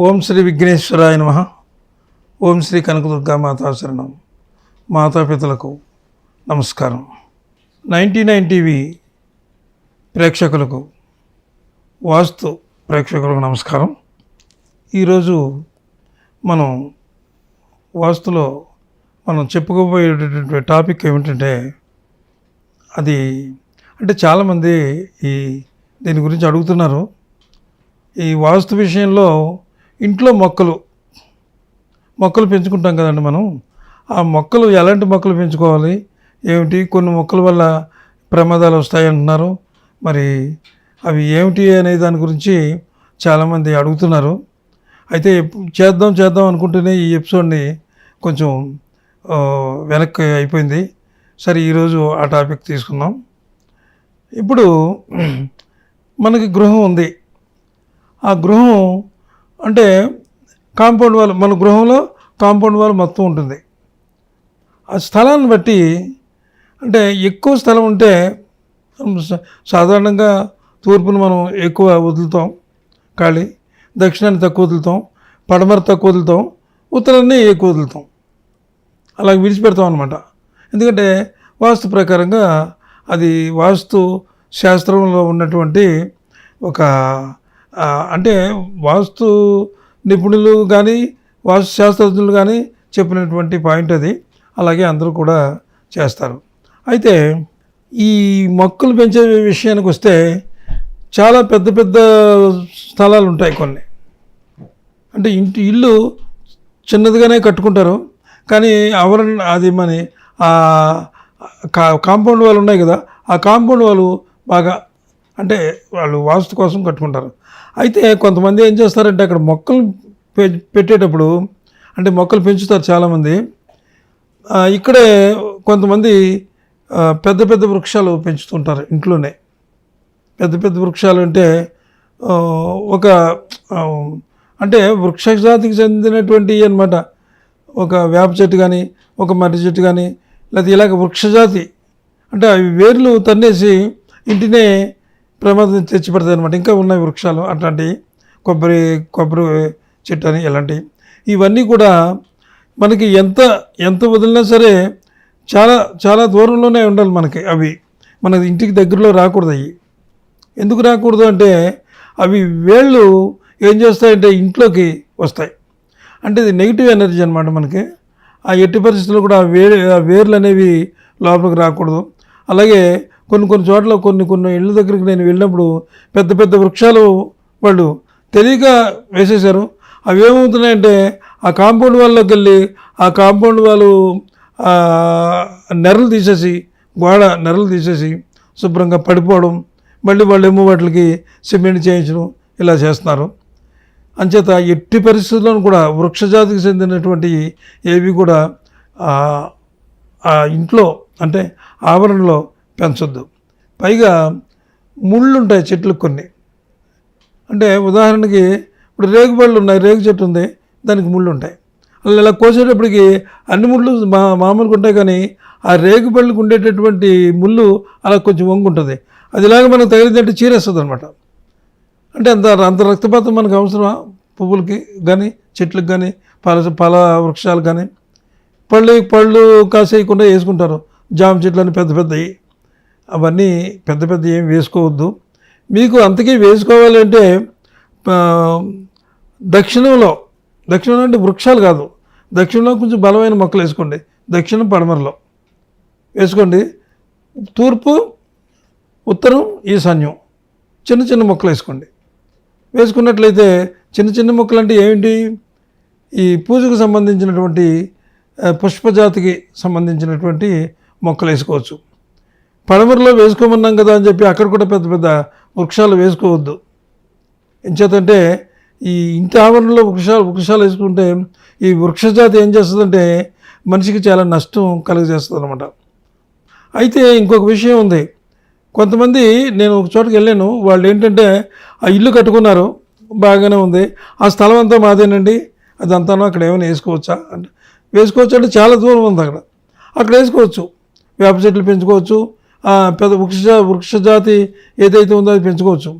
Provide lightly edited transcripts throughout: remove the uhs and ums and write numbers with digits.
ఓం శ్రీ విఘ్నేశ్వరాయ నమః. ఓం శ్రీ కనకదుర్గా మాతా శరణం. మాతాపితలకు నమస్కారం. 99 టీవీ ప్రేక్షకులకు, వాస్తు ప్రేక్షకులకు నమస్కారం. ఈరోజు మనం వాస్తులో చెప్పుకోబోయేటటువంటి టాపిక్ ఏమిటంటే, అది అంటే చాలామంది దీని గురించి అడుగుతున్నారు. ఈ వాస్తు విషయంలో ఇంట్లో మొక్కలు పెంచుకుంటాం కదండి మనం. ఆ మొక్కలు ఎలాంటి మొక్కలు పెంచుకోవాలి ఏమిటి, కొన్ని మొక్కల వల్ల ప్రమాదాలు వస్తాయి అంటున్నారు. మరి అవి ఏమిటి అనే దాని గురించి చాలామంది అడుగుతున్నారు. అయితే చేద్దాం అనుకుంటూనే ఈ ఎపిసోడ్ని కొంచెం వెనక్కి అయిపోయింది. సరే, ఈరోజు ఆ టాపిక్ తీసుకుందాం. ఇప్పుడు మనకి గృహం ఉంది. ఆ గృహం అంటే కాంపౌండ్ వాల్, మన గృహంలో కాంపౌండ్ వాల్ మొత్తం ఉంటుంది. ఆ స్థలాన్ని బట్టి, అంటే ఎక్కువ స్థలం ఉంటే సాధారణంగా తూర్పును మనం ఎక్కువ వదులుతాం ఖాళీ, దక్షిణాన్ని తక్కువ వదులుతాం, పడమర తక్కువ వదులుతాం, ఉత్తరాన్ని ఎక్కువ వదులుతాం. అలా విడిచిపెడతాం అన్నమాట. ఎందుకంటే వాస్తు ప్రకారంగా అది వాస్తు శాస్త్రంలో ఉన్నటువంటి ఒక అంటే వాస్తు నిపుణులు కానీ వాస్తు శాస్త్రజ్ఞులు కానీ చెప్పినటువంటి పాయింట్ అది. అలాగే అందరూ కూడా చేస్తారు. అయితే ఈ మొక్కలు పెంచే విషయానికి వస్తే చాలా పెద్ద పెద్ద స్థలాలు ఉంటాయి కొన్ని. అంటే ఇల్లు చిన్నదిగానే కట్టుకుంటారు, కానీ అది కాంపౌండ్ వాళ్ళు ఉన్నాయి కదా, ఆ కాంపౌండ్ వాళ్ళు బాగా అంటే వాళ్ళు వాస్తు కోసం కట్టుకుంటారు. అయితే కొంతమంది ఏం చేస్తారంటే, అక్కడ మొక్కలు పెట్టేటప్పుడు అంటే మొక్కలు పెంచుతారు చాలామంది. ఇక్కడే కొంతమంది పెద్ద పెద్ద వృక్షాలు పెంచుతుంటారు ఇంట్లోనే. పెద్ద పెద్ద వృక్షాలు అంటే అంటే వృక్ష జాతికి చెందినటువంటి అన్నమాట. ఒక వేప చెట్టు కానీ, ఒక మర్రి చెట్టు కానీ, లేకపోతే ఇలాగ వృక్షజాతి అంటే అవి వేర్లు తన్నేసి ఇంటినే ప్రమాదం తెచ్చిపెడతాయి అనమాట. ఇంకా ఉన్నాయి వృక్షాలు అట్లాంటివి, కొబ్బరి చెట్టు అని ఇలాంటివి. ఇవన్నీ కూడా మనకి ఎంత వదిలినా సరే చాలా చాలా దూరంలోనే ఉండాలి మనకి. అవి మన ఇంటికి దగ్గరలో రాకూడదు. అవి ఎందుకు రాకూడదు అంటే, అవి వేళ్ళు ఏం చేస్తాయంటే ఇంట్లోకి వస్తాయి. అంటే ఇది నెగిటివ్ ఎనర్జీ అనమాట మనకి. ఆ ఎట్టి పరిస్థితుల్లో కూడా ఆ వేర్లు అనేవి లోపలికి రాకూడదు. అలాగే కొన్ని చోట్ల కొన్ని ఇళ్ళ దగ్గరికి నేను వెళ్ళినప్పుడు పెద్ద పెద్ద వృక్షాలు వాళ్ళు తెలియక వేసేశారు. అవి ఏమవుతున్నాయంటే, ఆ కాంపౌండ్ వాళ్ళకి వెళ్ళి ఆ కాంపౌండ్ వాళ్ళు నెరలు తీసేసి, గోడ నెరలు తీసేసి శుభ్రంగా పడిపోవడం, మళ్ళీ వాళ్ళు ఏమో వాటికి సిమెంట్ చేయించడం ఇలా చేస్తున్నారు. అంచేత ఎట్టి పరిస్థితుల్లోనూ కూడా వృక్షజాతికి చెందినటువంటి ఏవి కూడా ఆ ఇంట్లో అంటే ఆవరణలో పెంచొద్దు. పైగా ముళ్ళు ఉంటాయి చెట్లకు కొన్ని. అంటే ఉదాహరణకి ఇప్పుడు రేగుబళ్ళు ఉన్నాయి, రేగు చెట్టు ఉంది, దానికి ముళ్ళు ఉంటాయి. అలా ఇలా కోసేటప్పటికి అన్ని ముళ్ళు మామూలుగా ఉంటాయి, కానీ ఆ రేగుబళ్ళకు ఉండేటటువంటి ముళ్ళు అలా కొంచెం వంగు ఉంటుంది. అది ఇలాగ మనకు తగిలిందంటే చీరేస్తుంది అనమాట. అంటే అంత రక్తపాతం మనకు అవసరమా? పువ్వులకి కానీ, చెట్లకు కానీ, పల వృక్షాలు కానీ. పళ్ళు కాసేయకుండా వేసుకుంటారు. జామ చెట్లని పెద్ద పెద్దవి, అవన్నీ పెద్ద ఏం వేసుకోవద్దు. మీకు అంతకీ వేసుకోవాలంటే దక్షిణంలో అంటే వృక్షాలు కాదు, దక్షిణంలో కొంచెం బలమైన మొక్కలు వేసుకోండి. దక్షిణం పడమరలో వేసుకోండి. తూర్పు, ఉత్తరం, ఈశాన్యం చిన్న మొక్కలు వేసుకోండి. వేసుకున్నట్లయితే చిన్న మొక్కలు అంటే ఏమిటి? ఈ పూజకు సంబంధించినటువంటి పుష్పజాతికి సంబంధించినటువంటి మొక్కలు వేసుకోవచ్చు. పడమరలో వేసుకోమన్నాం కదా అని చెప్పి అక్కడ కూడా పెద్ద పెద్ద వృక్షాలు వేసుకోవద్దు. ఎంచేతంటే ఈ ఇంటి ఆవరణలో వృక్షాలు వేసుకుంటే ఈ వృక్షజాతి ఏం చేస్తుందంటే మనిషికి చాలా నష్టం కలుగజేస్తుంది అనమాట. అయితే ఇంకొక విషయం ఉంది. కొంతమంది, నేను ఒక చోటుకి వెళ్ళాను, వాళ్ళు ఏంటంటే ఆ ఇల్లు కట్టుకున్నారు, బాగానే ఉంది, ఆ స్థలం అంతా మాదేనండి, అదంతానో అక్కడ ఏమైనా వేసుకోవచ్చా అంటే, వేసుకోవచ్చు అంటే చాలా దూరం ఉంది అక్కడ వేసుకోవచ్చు. వేప చెట్లు పెంచుకోవచ్చు, పెద్ద వృక్షజాతి ఏదైతే ఉందో అది పెంచుకోవచ్చు.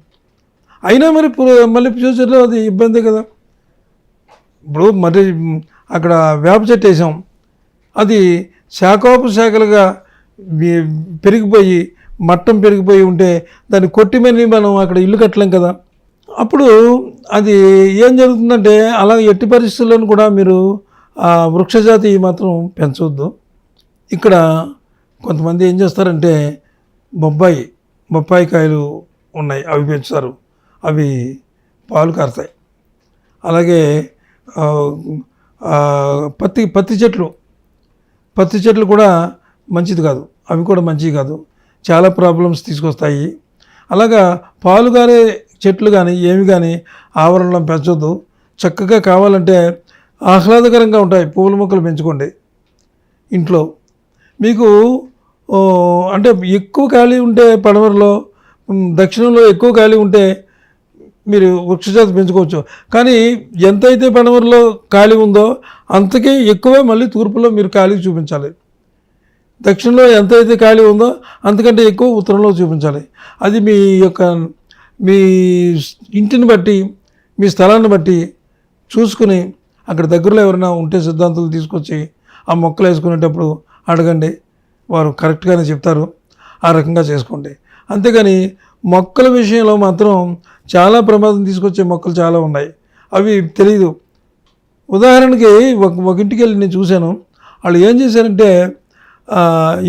అయినా మళ్ళీ ఫ్యూచర్లో అది ఇబ్బంది కదా. ఇప్పుడు మరి అక్కడ వేప చెట్టు వేసాం, అది శాఖోపశాఖలుగా పెరిగిపోయి మట్టం పెరిగిపోయి ఉంటే దాన్ని కొట్టిమని మనం అక్కడ ఇల్లు కట్టలేం కదా. అప్పుడు అది ఏం జరుగుతుందంటే అలా ఎట్టి పరిస్థితుల్లోనూ కూడా మీరు ఆ వృక్షజాతి మాత్రం పెంచవద్దు. ఇక్కడ కొంతమంది ఏం చేస్తారంటే బొప్పాయి కాయలు ఉన్నాయి, అవి పెంచుతారు, అవి పాలు కారుతాయి. అలాగే పత్తి చెట్లు కూడా మంచిది కాదు, అవి కూడా మంచివి కాదు, చాలా ప్రాబ్లమ్స్ తీసుకొస్తాయి. అలాగా పాలు కారే చెట్లు కానీ ఏమి కానీ ఆవరణలో పెంచొద్దు. చక్కగా కావాలంటే ఆహ్లాదకరంగా ఉంటాయి పువ్వుల మొక్కలు పెంచుకోండి ఇంట్లో. మీకు అంటే ఎక్కువ ఖాళీ ఉంటే పడమరలో, దక్షిణంలో ఎక్కువ ఖాళీ ఉంటే మీరు వృక్షజాతి పెంచుకోవచ్చు. కానీ ఎంతైతే పడమరలో ఖాళీ ఉందో అంతకే ఎక్కువే మళ్ళీ తూర్పులో మీరు ఖాళీ చూపించాలి. దక్షిణంలో ఎంతైతే ఖాళీ ఉందో అంతకంటే ఎక్కువ ఉత్తరంలో చూపించాలి. అది మీ ఇంటిని బట్టి, మీ స్థలాన్ని బట్టి చూసుకుని అక్కడ దగ్గరలో ఎవరైనా ఉంటే సిద్ధాంతాలు తీసుకొచ్చి ఆ మొక్కలు వేసుకునేటప్పుడు అడగండి, వారు కరెక్ట్గానే చెప్తారు. ఆ రకంగా చేసుకోండి. అంతేగాని మొక్కల విషయంలో మాత్రం చాలా ప్రమాదం తీసుకొచ్చే మొక్కలు చాలా ఉన్నాయి, అవి తెలియదు. ఉదాహరణకి ఒక ఇంటికి వెళ్ళి నేను చూశాను. వాళ్ళు ఏం చేశారంటే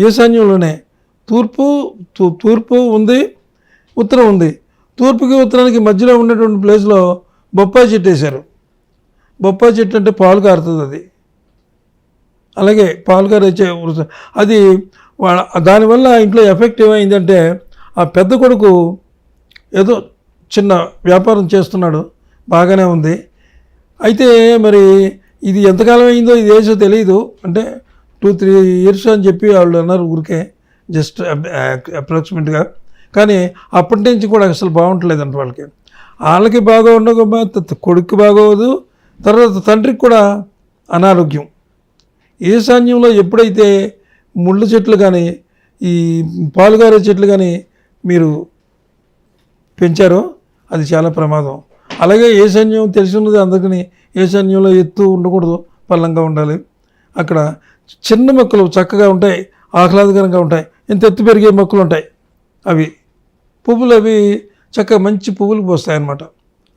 ఈశాన్యంలోనే తూర్పు ఉంది, ఉత్తరం ఉంది. తూర్పుకి ఉత్తరానికి మధ్యలో ఉన్నటువంటి ప్లేస్లో బొప్పాయి చెట్టు వేశారు. బొప్పాయి చెట్టు అంటే పాలు కారుతుంది అది. అలాగే పాలు కారే అది దానివల్ల ఇంట్లో ఎఫెక్ట్ ఏమైందంటే ఆ పెద్ద కొడుకు ఏదో చిన్న వ్యాపారం చేస్తున్నాడు, బాగానే ఉంది. అయితే మరి ఇది ఎంతకాలం అయిందో ఇది వేసో తెలియదు, అంటే 2-3 years అని చెప్పి వాళ్ళు అన్నారు ఊరికే, జస్ట్ అప్రాక్సిమేట్గా. కానీ అప్పటి నుంచి కూడా అసలు బాగుంటలేదంట వాళ్ళకి బాగా ఉండక కొడుకు బాగోదు, తర్వాత తండ్రికి కూడా అనారోగ్యం. ఈశాన్యంలో ఎప్పుడైతే ముళ్ళ చెట్లు కానీ ఈ పాలుగారే చెట్లు కానీ మీరు పెంచారో అది చాలా ప్రమాదం. అలాగే ఈశాన్యం తెలిసి ఉన్నది అందరికీ, ఈశాన్యంలో ఎత్తు ఉండకూడదు, పల్లంగా ఉండాలి. అక్కడ చిన్న మొక్కలు చక్కగా ఉంటాయి, ఆహ్లాదకరంగా ఉంటాయి. ఇంత ఎత్తు పెరిగే మొక్కలు ఉంటాయి, అవి పువ్వులు అవి చక్కగా మంచి పువ్వులు పోస్తాయి అన్నమాట.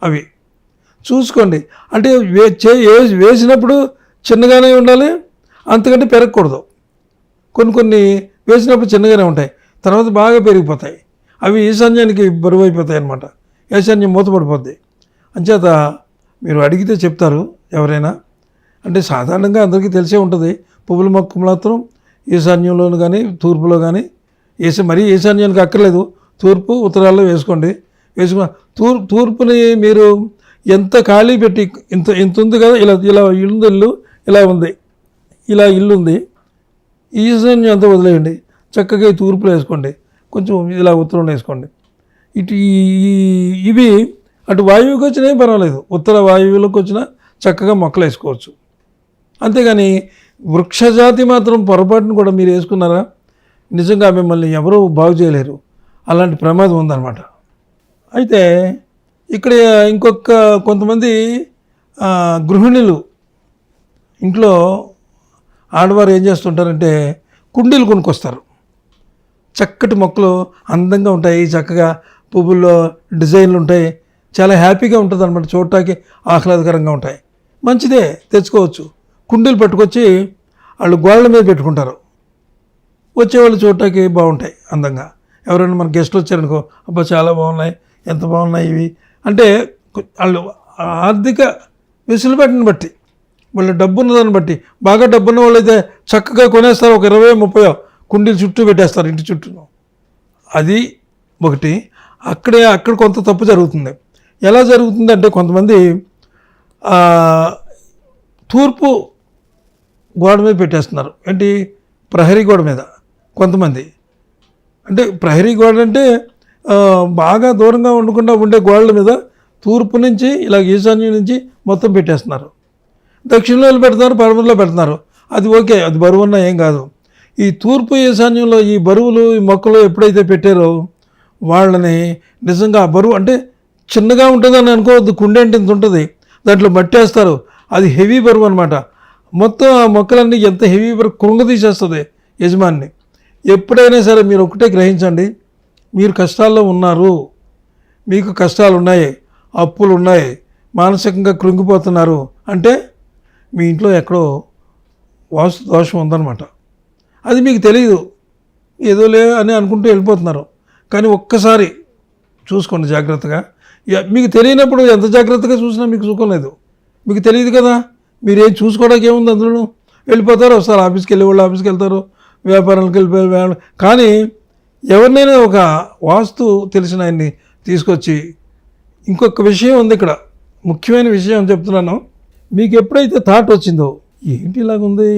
అవి చూసుకోండి. అంటే వేసినప్పుడు చిన్నగానే ఉండాలి, అంతకంటే పెరగకూడదు. కొన్ని వేసినప్పుడు చిన్నగానే ఉంటాయి, తర్వాత బాగా పెరిగిపోతాయి. అవి ఈశాన్యానికి బరువు అయిపోతాయి అన్నమాట. ఈశాన్యం మూతపడిపోద్ది. అంచేత మీరు అడిగితే చెప్తారు ఎవరైనా. అంటే సాధారణంగా అందరికీ తెలిసే ఉంటుంది, పువ్వుల మొక్క మాత్రం ఈశాన్యంలోను కానీ తూర్పులో కానీ మరీ ఈశాన్యానికి అక్కర్లేదు, తూర్పు ఉత్తరాల్లో వేసుకోండి. తూర్పుని మీరు ఎంత ఖాళీ పెట్టి ఇంత ఉంది కదా, ఇలా ఇల్లు ఉంది, ఇలా ఇల్లు ఉంది, ఈశాన్యం అంతా వదిలేయండి, చక్కగా ఈ తూర్పులో వేసుకోండి, కొంచెం ఇలా ఉత్తరంలో వేసుకోండి. ఇవి అటు వాయువుకి వచ్చినా పర్వాలేదు, ఉత్తర వాయువులోకి వచ్చినా చక్కగా మొక్కలు వేసుకోవచ్చు. అంతేగాని వృక్షజాతి మాత్రం పొరపాటును కూడా మీరు వేసుకున్నారా నిజంగా మిమ్మల్ని ఎవరూ బాగు చేయలేరు, అలాంటి ప్రమాదం ఉందన్నమాట. అయితే ఇక్కడ కొంతమంది గృహిణులు ఇంట్లో ఆడవారు ఏం చేస్తుంటారంటే కుండీలు కొనుక్కొస్తారు. చక్కటి మొక్కలు అందంగా ఉంటాయి, చక్కగా పువ్వుల్లో డిజైన్లు ఉంటాయి, చాలా హ్యాపీగా ఉంటుంది అన్నమాట, చూడటానికి ఆహ్లాదకరంగా ఉంటాయి. మంచిదే, తెచ్చుకోవచ్చు. కుండీలు పట్టుకొచ్చి వాళ్ళు గోడల మీద పెట్టుకుంటారు, వచ్చేవాళ్ళు చూడటానికి బాగుంటాయి అందంగా. ఎవరైనా మన గెస్ట్లు వచ్చారనుకో, అబ్బా చాలా బాగున్నాయి, ఎంత బాగున్నాయి ఇవి అంటే, వాళ్ళు ఆర్థిక వెసులుబాటుని బట్టి, వాళ్ళ డబ్బు ఉన్నదాన్ని బట్టి, బాగా డబ్బున్న వాళ్ళు అయితే చక్కగా కొనేస్తారు, ఒక 20-30 కుండీలు చుట్టూ పెట్టేస్తారు ఇంటి చుట్టూ. అది ఒకటి. అక్కడ కొంత తప్పు జరుగుతుంది. ఎలా జరుగుతుంది అంటే, కొంతమంది తూర్పు గోడ మీద పెట్టేస్తున్నారు. ఏంటి, ప్రహరీ గోడ మీద. కొంతమంది అంటే ప్రహరీ గోడ అంటే బాగా దూరంగా ఉండకుండా ఉండే గోడల మీద తూర్పు నుంచి ఇలా ఈశాన్యం నుంచి మొత్తం పెట్టేస్తున్నారు. దక్షిణంలో పెడుతున్నారు, పడమరలో పెడుతున్నారు, అది ఓకే, అది బరువున్నా ఏం కాదు. ఈ తూర్పు ఈశాన్యంలో ఈ బరువులు ఈ మొక్కలు ఎప్పుడైతే పెట్టారో వాళ్ళని నిజంగా ఆ బరువు అంటే చిన్నగా ఉంటుందని అనుకోవద్దు, కుండే అంటే ఇంత ఉంటుంది, దాంట్లో మట్టేస్తారు, అది హెవీ బరువు అనమాట. మొత్తం ఆ మొక్కలన్నీ ఎంత హెవీ బరువు కృంగతీసేస్తుంది యజమాని. ఎప్పుడైనా సరే మీరు ఒకటే గ్రహించండి, మీరు కష్టాల్లో ఉన్నారు, మీకు కష్టాలు ఉన్నాయి, అప్పులు ఉన్నాయి, మానసికంగా కృంగిపోతున్నారు అంటే మీ ఇంట్లో ఎక్కడో వాస్తు దోషం ఉందన్నమాట. అది మీకు తెలియదు, ఏదోలే అని అనుకుంటూ వెళ్ళిపోతున్నారు. కానీ ఒక్కసారి చూసుకోండి జాగ్రత్తగా. మీకు తెలియనప్పుడు ఎంత జాగ్రత్తగా చూసినా మీకు సుఖం లేదు. మీకు తెలియదు కదా, మీరేం చూసుకోవడానికి ఏముంది, అందులో వెళ్ళిపోతారు, వస్తారు, ఆఫీస్కి వెళ్ళే వాళ్ళు ఆఫీస్కి వెళ్తారు, వ్యాపారాలకు వెళ్ళిపోయారు. కానీ ఎవరినైనా ఒక వాస్తు తెలిసిన ఆయన్ని తీసుకొచ్చి, ఇంకొక విషయం ఉంది ఇక్కడ, ముఖ్యమైన విషయం చెప్తున్నాను. మీకు ఎప్పుడైతే థాట్ వచ్చిందో, ఏంటి ఇలాగుంది,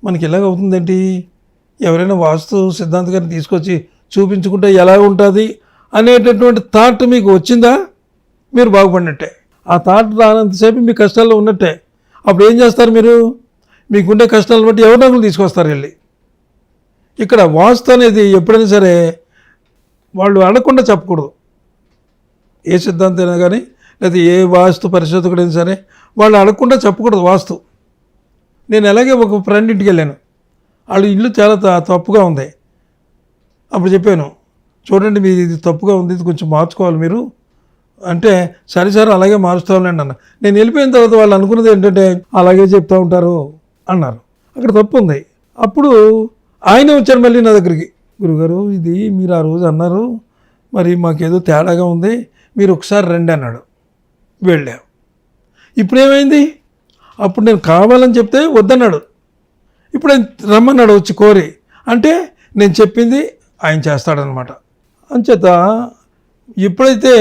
మనకి ఇలాగ అవుతుందేంటి, ఎవరైనా వాస్తు సిద్ధాంత గారిని తీసుకొచ్చి చూపించుకుంటే ఎలా ఉంటుంది అనేటటువంటి థాట్ మీకు వచ్చిందా, మీరు బాగుపడినట్టే. ఆ థాట్ రానంతసేపు మీ కష్టాల్లో ఉన్నట్టే. అప్పుడు ఏం చేస్తారు మీరు, మీకుండే కష్టాలను బట్టి ఎవరినొకరు తీసుకొస్తారు వెళ్ళి. ఇక్కడ వాస్తు అనేది ఎప్పుడైనా సరే వాళ్ళు అడగకుండా చెప్పకూడదు. ఏ సిద్ధాంతమైనా కానీ లేదా ఏ వాస్తు పరిశోధకుడైనా సరే వాళ్ళు అడగకుండా చెప్పకూడదు వాస్తు. నేను అలాగే ఒక ఫ్రెండ్ ఇంటికి వెళ్ళాను, వాళ్ళు ఇల్లు చాలా తప్పుగా ఉంది. అప్పుడు చెప్పాను, చూడండి మీది ఇది తప్పుగా ఉంది, ఇది కొంచెం మార్చుకోవాలి మీరు అంటే, సరే సార్ అలాగే మారుస్తావులేండి అన్న. నేను వెళ్ళిపోయిన తర్వాత వాళ్ళు అనుకున్నది ఏంటంటే అలాగే చెప్తూ ఉంటారు అన్నారు. అక్కడ తప్పు ఉంది. అప్పుడు ఆయన వచ్చారు మళ్ళీ నా దగ్గరికి, గురుగారు ఇది మీరు ఆ రోజు అన్నారు, మరి మాకేదో తేడాగా ఉంది, మీరు ఒకసారి రండి అన్నాడు. వెళ్ళాం. ఇప్పుడు ఏమైంది, అప్పుడు నేను కావాలని చెప్తే వద్దన్నాడు, ఇప్పుడు ఆయన రమ్మన్నాడు వచ్చి కోరి, అంటే నేను చెప్పింది ఆయన చేస్తాడనమాట. అంచేత ఎప్పుడైతే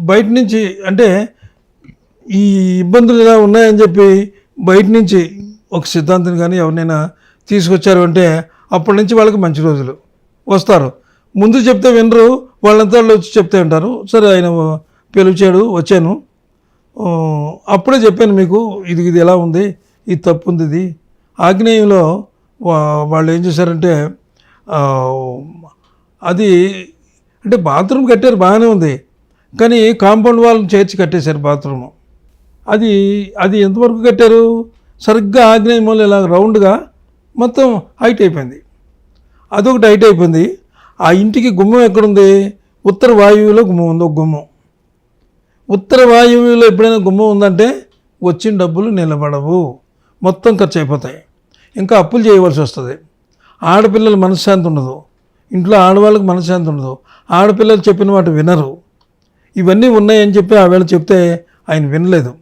బయట నుంచి అంటే ఈ ఇబ్బందులు ఇలా ఉన్నాయని చెప్పి బయట నుంచి ఒక సిద్ధాంతం కానీ ఎవరినైనా తీసుకొచ్చారు అంటే అప్పటి నుంచి వాళ్ళకి మంచి రోజులు వస్తారు. ముందు చెప్తే వినరు, వాళ్ళంతా వాళ్ళు వచ్చి చెప్తే ఉంటారు. సరే ఆయన పిలిచాడు, వచ్చాను, అప్పుడే చెప్పాను మీకు ఇది ఇది ఎలా ఉంది, ఇది తప్పు ఉంది, ఇది ఆగ్నేయంలో వాళ్ళు ఏం చేశారంటే అది అంటే బాత్రూమ్ కట్టారు బాగానే ఉంది, కానీ కాంపౌండ్ వాళ్ళు చేర్చి కట్టేశారు బాత్రూము. అది అది ఎంతవరకు కట్టారు, సరిగ్గా ఆగ్నేయ మూల ఇలా రౌండ్గా మొత్తం హైట్ అయిపోయింది. అదొకటి హైట్ అయిపోయింది. ఆ ఇంటికి గుమ్మం ఎక్కడుంది, ఉత్తర వాయువులో గుమ్మం ఉంది. ఒక గుమ్మం ఉత్తర వాయువులో ఎప్పుడైనా గుమ్మం ఉందంటే వచ్చిన డబ్బులు నిలబడవు, మొత్తం ఖర్చు అయిపోతాయి, ఇంకా అప్పులు చేయవలసి వస్తుంది. ఆడపిల్లల మనశ్శాంతి ఉండదు, ఇంట్లో ఆడవాళ్ళకి మనశ్శాంతి ఉండదు, ఆడపిల్లలు చెప్పిన మాట వినరు. ఇవన్నీ ఉన్నాయని చెప్పి ఆవేళ చెప్తే ఆయన వినలేదు.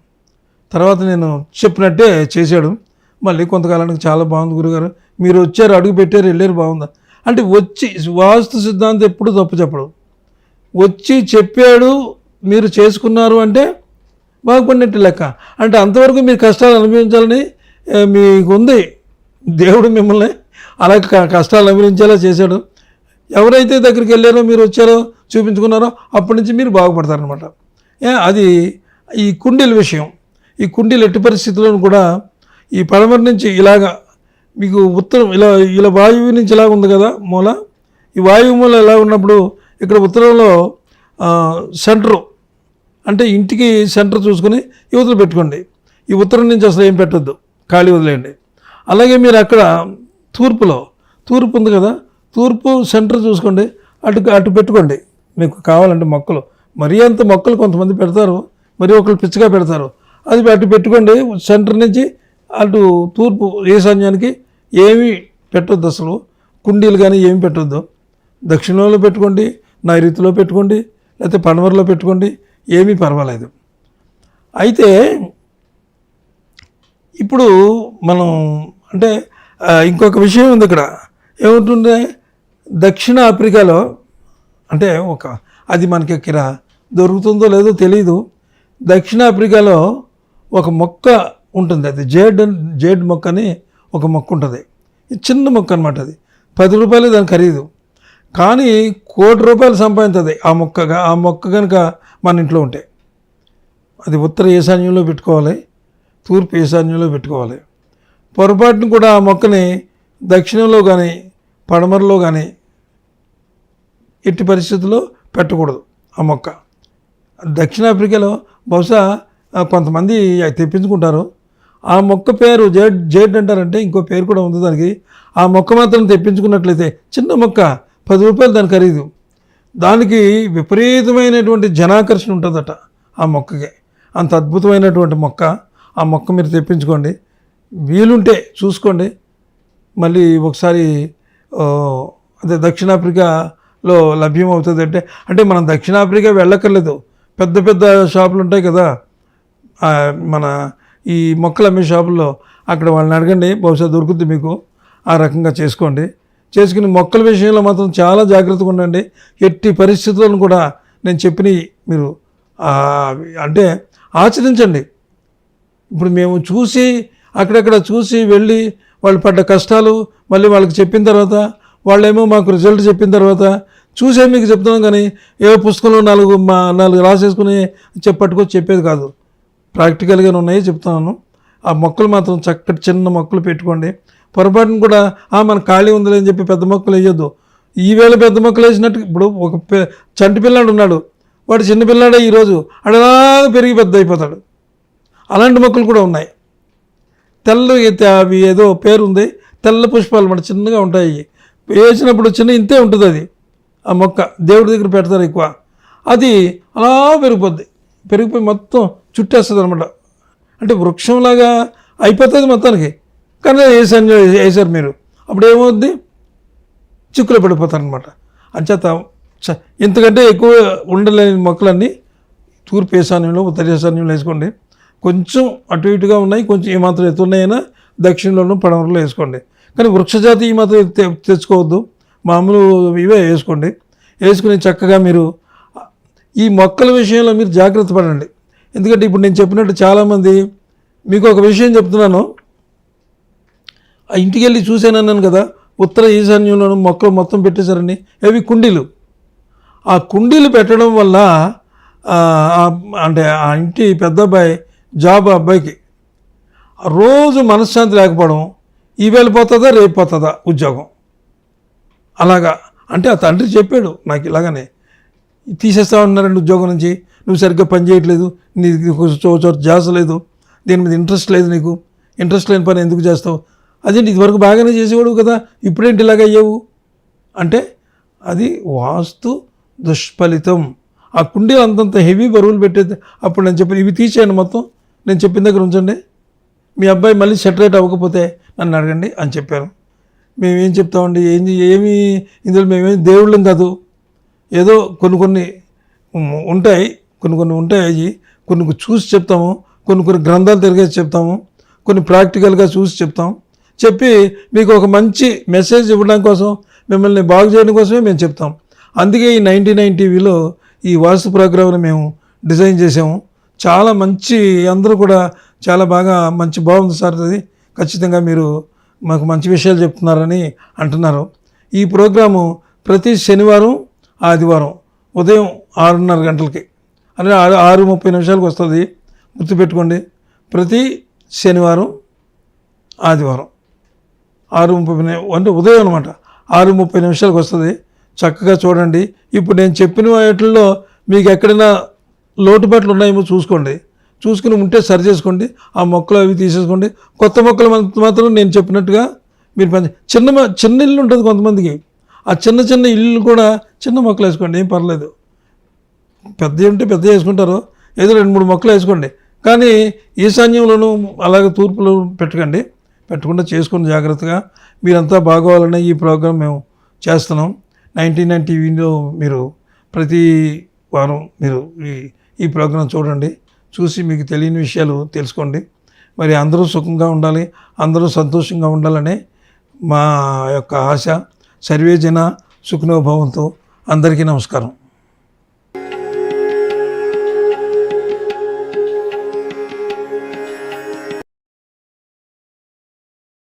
తర్వాత నేను చెప్పినట్టే చేశాడు. మళ్ళీ కొంతకాలానికి చాలా బాగుంది గురుగారు, మీరు వచ్చారు, అడుగు పెట్టారు, వెళ్ళారు, బాగుందా అంటే. వచ్చి వాస్తు సిద్ధాంతం ఎప్పుడు తప్పు చెప్పడు, వచ్చి చెప్పాడు, మీరు చేసుకున్నారు అంటే బాగుపడినట్టు లెక్క. అంటే అంతవరకు మీరు కష్టాలు అనుభవించాలని మీకు ఉంది, దేవుడు మిమ్మల్ని అలా కష్టాలు అనుభవించేలా చేశాడు. ఎవరైతే దగ్గరికి వెళ్ళారో, మీరు వచ్చారో, చూపించుకున్నారో, అప్పటి నుంచి మీరు బాగుపడతారనమాట. అది ఈ కుండీల విషయం. ఈ కుండీలు ఎట్టి పరిస్థితుల్లోనూ కూడా ఈ పడమర నుంచి ఇలాగా మీకు ఉత్తరం ఇలా ఇలా వాయువు నుంచి ఇలా ఉంది కదా మూల, ఈ వాయువు మూల ఎలా ఉన్నప్పుడు ఇక్కడ ఉత్తరంలో సెంటరు అంటే ఇంటికి సెంటర్ చూసుకొని యువతలు పెట్టుకోండి. ఈ ఉత్తరం నుంచి అసలు ఏం పెట్టొద్దు, ఖాళీ వదిలేయండి. అలాగే మీరు అక్కడ తూర్పు ఉంది కదా, తూర్పు సెంటర్ చూసుకోండి, అటు పెట్టుకోండి. మీకు కావాలంటే మొక్కలు, మరీ అంత మొక్కలు కొంతమంది పెడతారు, మరి ఒకళ్ళు పిచ్చగా పెడతారు, అది అటు పెట్టుకోండి. సెంటర్ నుంచి అటు తూర్పు ఈశాన్యానికి ఏమీ పెట్టొద్దు, అసలు కుండీలు కానీ ఏమి పెట్టొద్దు. దక్షిణంలో పెట్టుకోండి, నైరుతిలో పెట్టుకోండి, లేకపోతే పడమరలో పెట్టుకోండి, ఏమీ పర్వాలేదు. అయితే ఇప్పుడు మనం అంటే ఇంకొక విషయం ఉంది ఇక్కడ. ఏముంటుండే దక్షిణ ఆఫ్రికాలో అంటే అది మనకి ఇక్కడ దొరుకుతుందో లేదో తెలీదు. దక్షిణ ఆఫ్రికాలో ఒక మొక్క ఉంటుంది, అది జేడ్ మొక్క అని ఒక మొక్క ఉంటుంది. చిన్న మొక్క అనమాట, అది 10 రూపాయలు దాని ఖరీదు, కానీ ₹1,00,00,000 సంపాదించదు ఆ మొక్క కనుక మన ఇంట్లో ఉంటే. అది ఉత్తర ఈశాన్యంలో పెట్టుకోవాలి, తూర్పు ఈశాన్యంలో పెట్టుకోవాలి. పొరపాటును కూడా ఆ మొక్కని దక్షిణంలో కానీ పడమరలో కానీ ఎట్టి పరిస్థితుల్లో పెట్టకూడదు. ఆ మొక్క దక్షిణాఫ్రికాలో బహుశా కొంతమంది అవి తెప్పించుకుంటారు. ఆ మొక్క పేరు జేడ్ అంటారంటే, ఇంకో పేరు కూడా ఉంది దానికి. ఆ మొక్క మాత్రం తెప్పించుకున్నట్లయితే చిన్న మొక్క 10 రూపాయలు దాని ఖరీదు. దానికి విపరీతమైనటువంటి జనాకర్షణ ఉంటుందట ఆ మొక్కకి. అంత అద్భుతమైనటువంటి మొక్క. ఆ మొక్క మీరు తెప్పించుకోండి, వీలుంటే చూసుకోండి. మళ్ళీ ఒకసారి అదే దక్షిణాఫ్రికాలో లభ్యం అవుతుంది అంటే మనం దక్షిణాఫ్రికా వెళ్ళక్కర్లేదు. పెద్ద పెద్ద షాపులు ఉంటాయి కదా, మన ఈ మొక్కలు అమ్మే షాపుల్లో, అక్కడ వాళ్ళని అడగండి, బహుశా దొరుకుతుంది మీకు. ఆ రకంగా చేసుకోండి. చేసుకుని మొక్కల విషయంలో మాత్రం చాలా జాగ్రత్తగా ఉండండి. ఎట్టి పరిస్థితులను కూడా నేను చెప్పినవి మీరు అంటే ఆచరించండి. ఇప్పుడు మేము చూసి అక్కడక్కడ చూసి వెళ్ళి వాళ్ళు పడ్డ కష్టాలు మళ్ళీ వాళ్ళకి చెప్పిన తర్వాత, వాళ్ళేమో మాకు రిజల్ట్ చెప్పిన తర్వాత చూసే మీకు చెప్తున్నాం, కానీ ఏ పుస్తకంలో నాలుగు రాసేసుకుని పట్టుకొచ్చి చెప్పేది కాదు. ప్రాక్టికల్గానే ఉన్నాయి చెప్తున్నాను. ఆ మొక్కలు మాత్రం చక్కటి చిన్న మొక్కలు పెట్టుకోండి. పొరపాటును కూడా మన ఖాళీ ఉందని చెప్పి పెద్ద మొక్కలు వేయొద్దు. ఈవేళ పెద్ద మొక్కలు వేసినట్టు, ఇప్పుడు ఒక చంటి పిల్లాడు ఉన్నాడు, వాడు చిన్న పిల్లాడే ఈరోజు అడలాగా పెరిగి పెద్ద అయిపోతాడు. అలాంటి మొక్కలు కూడా ఉన్నాయి. అవి ఏదో పేరు ఉంది, తెల్ల పుష్పాలు మన చిన్నగా ఉంటాయి. వేసినప్పుడు చిన్న ఇంతే ఉంటుంది అది. ఆ మొక్క దేవుడి దగ్గర పెడతారు ఎక్కువ. అది అలా పెరిగిపోయి మొత్తం చుట్టేస్తుంది అనమాట. అంటే వృక్షంలాగా అయిపోతుంది మొత్తానికి. కానీ వేసారు మీరు, అప్పుడు ఏమవుద్ది, చిక్కులు పడిపోతారనమాట. అంచేత ఇంతకంటే ఎక్కువ ఉండలేని మొక్కలన్నీ తూర్పు ఈశాన్యంలో ఉత్తర ఈశాన్యంలో వేసుకోండి. కొంచెం అటు ఇటుగా ఉన్నాయి, కొంచెం ఏమాత్రం ఎత్తున్నాయినా దక్షిణంలోనూ పడమరలో వేసుకోండి. కానీ వృక్షజాతి ఈ మాత్రం తెచ్చుకోవద్దు, మామూలు ఇవే వేసుకోండి. వేసుకుని చక్కగా మీరు ఈ మొక్కల విషయంలో మీరు జాగ్రత్త పడండి. ఎందుకంటే ఇప్పుడు నేను చెప్పినట్టు చాలామంది, మీకు ఒక విషయం చెప్తున్నాను, ఆ ఇంటికి వెళ్ళి చూశానన్నాను కదా, ఉత్తర ఈశాన్యంలోనూ మొక్కలు మొత్తం పెట్టేశారని. అవి కుండీలు. ఆ కుండీలు పెట్టడం వల్ల అంటే ఆ ఇంటి పెద్ద అబ్బాయి అబ్బాయికి రోజు మనశ్శాంతి లేకపోవడం, ఈవేళ పోతుందా రేపు పోతుందా ఉద్యోగం, అలాగా. అంటే ఆ తండ్రి చెప్పాడు నాకు, ఇలాగనే తీసేస్తా ఉన్నారండి ఉద్యోగం నుంచి, నువ్వు సరిగ్గా పని చేయట్లేదు, నీకు చోట జాస లేదు, దీని మీద ఇంట్రెస్ట్ లేదు, నీకు ఇంట్రెస్ట్ లేని పని ఎందుకు చేస్తావు, అదేంటి ఇదివరకు బాగానే చేసేవాడు కదా, ఇప్పుడేంటి ఇలాగ అయ్యావు అంటే, అది వాస్తు దుష్ఫలితం. ఆ కుండీలు అంతంత హెవీ బరువులు పెట్టేది. అప్పుడు నేను చెప్పాను, ఇవి తీసేయండి మొత్తం, నేను చెప్పిన దగ్గర ఉంచండి, మీ అబ్బాయి మళ్ళీ సెటరేట్ అవ్వకపోతే నన్ను అడగండి అని చెప్పాను. మేమేం చెప్తామండి, ఏమి ఇందులో మేమేం దేవుళ్ళం కాదు. ఏదో కొన్ని ఉంటాయి, కొన్ని ఉంటాయి, కొన్ని చూసి చెప్తాము, కొన్ని గ్రంథాలు తిరిగేసి చెప్తాము, కొన్ని ప్రాక్టికల్గా చూసి చెప్తాం. చెప్పి మీకు ఒక మంచి మెసేజ్ ఇవ్వడం కోసం, మిమ్మల్ని బాగు చేయడం కోసమే మేము చెప్తాం. అందుకే ఈ 99 టీవీలో ఈ వాస్తు ప్రోగ్రామ్ని మేము డిజైన్ చేసాము. చాలా మంచి, అందరూ కూడా చాలా బాగా బాగుంది సార్, అది ఖచ్చితంగా మీరు మాకు మంచి విషయాలు చెప్తున్నారని అంటున్నారు. ఈ ప్రోగ్రాము ప్రతి శనివారం ఆదివారం ఉదయం 6:30 గంటలకి, అంటే 6:30 వస్తుంది. గుర్తుపెట్టుకోండి, ప్రతి శనివారం ఆదివారం 6:30 అంటే ఉదయం అనమాట, 6:30 వస్తుంది. చక్కగా చూడండి. ఇప్పుడు నేను చెప్పిన వాటిల్లో మీకు ఎక్కడైనా లోటుపాట్లు ఉన్నాయేమో చూసుకోండి, చూసుకుని ఉంటే సరి చేసుకోండి. ఆ మొక్కలు అవి తీసేసుకోండి. కొత్త మొక్కలు మాత్రం నేను చెప్పినట్టుగా మీరు చిన్న ఇల్లు ఉంటుంది కొంతమందికి, ఆ చిన్న ఇల్లు కూడా చిన్న మొక్కలు వేసుకోండి, ఏం పర్లేదు. పెద్దవి ఉంటే పెద్ద వేసుకుంటారు, ఏదో 2-3 మొక్కలు వేసుకోండి. కానీ ఈశాన్యంలోనూ అలాగే తూర్పులో పెట్టకుండా చేసుకోండి జాగ్రత్తగా. మీరంతా బాగోవాలనే ఈ ప్రోగ్రాం మేము చేస్తున్నాం. 99 టీవీలో మీరు ప్రతి వారం మీరు ఈ ప్రోగ్రాం చూడండి, చూసి మీకు తెలియని విషయాలు తెలుసుకోండి. మరి అందరూ సుఖంగా ఉండాలి, అందరూ సంతోషంగా ఉండాలనే మా యొక్క ఆశ. సర్వే జన సుఖినో భవంతు. అందరికీ నమస్కారం.